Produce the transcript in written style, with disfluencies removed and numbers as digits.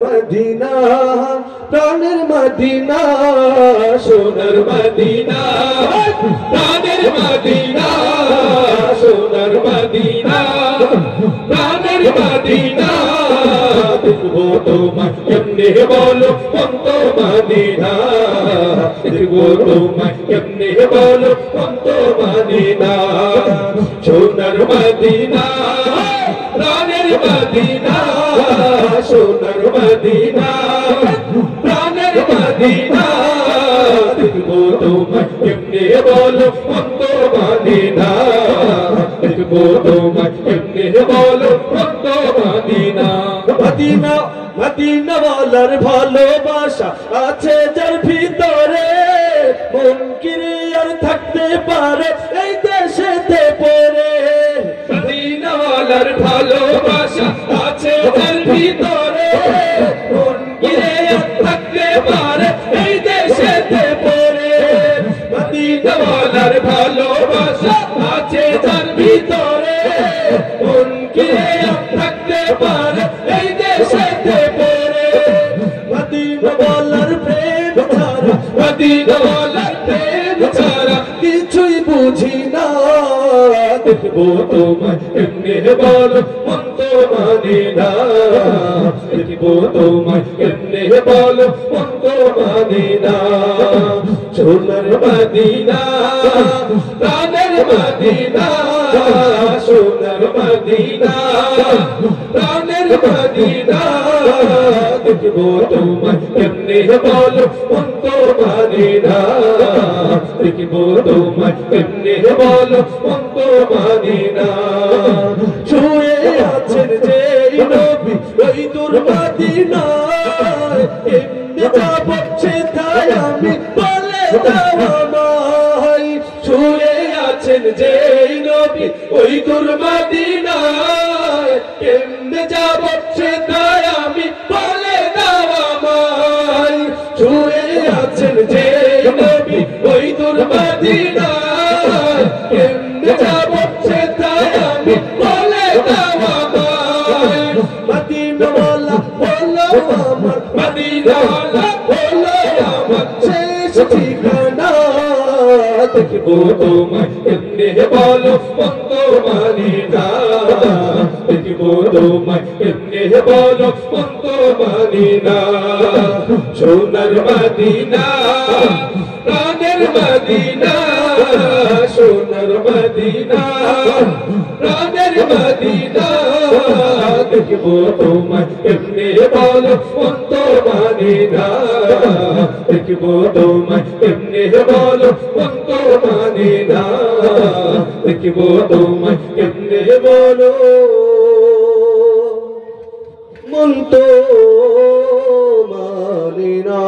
Medina প্রাণের Medina সোনার Medina প্রাণের মদিনা সোনার মদিনা প্রাণের মদিনা দেখবো তোমায় কেমনে বলো অন্ত মদিনা দেখবো তোমায় কেমনে বলো অন্ত মদিনা সোনার মদিনা প্রাণের মদিনা সোনার মদিনা প্রাণের মদিনা দেখবো তোমায় কেমনে বলো অন্ত মদিনা দেখবো তোমায় কেমনে বলো অন্ত মদিনা মদিনা মদিনা বলার ভালোবাসা আছে যার ভিতরে মন কিরে আর থাকতে পারে এই দেশেতে পড়ে মদিনা বলার ভালোবাসা আছে যার ভিতরে মন কিরে আর থাকতে পারে এই দেশেতে পড়ে মদিনা বলার ভালোবাসা আছে যার ভিতরে মন কিরে আর থাকতে পারে এই দেশেতে পড়ে মদিনা বলার প্রেম ছাড়া মদিনা বলার প্রেম ছাড়া কিছুই বুঝি না দেখবো তোমায় কেমনে বলো অন্ত মদিনা দেখবো তোমায় কেমনে বলো অন্ত মদিনা সোনার মদিনা প্রাণের মদিনা সোনার মদিনা প্রাণের মদিনা দেখবো তোমায় কেমনে বলো অন্ত মদিনা দেখবো তোমায় কেমনে বলো অন্ত মদিনা শুয়ে আছেন যে নবী ওই দূর মদিনায় কেমনে যাব সেটাই আমি বলে দাও আমায় শুয়ে আছেন যে নবী ওই দূর মদিনায় কেমনে যাব সেটাই আমি বলে দাও আমায় শুয়ে আছেন যে নবী ওই দূর মদিনায় কেমনে যাব সেটাই আমি বলে দাও আমায় মদিনা ওয়ালা বলো আমার মদিনা ওয়ালা বলো আমার শেষ ঠিকানা দেখবো তোমায় কেমনে বলো অন্ত মদিনা দেখবো তোমায় কেমনে বলো অন্ত মদিনা সোনার মদিনা প্রাণের মদিনা সোনার মদিনা প্রাণের মদিনা দেখবো তোমায় কেমনে বলো অন্ত মদিনা দেখবো তোমায় কেমনে বলো অন্ত মদিনা দেখবো তোমায় কেমনে বলো অন্ত মদিনা।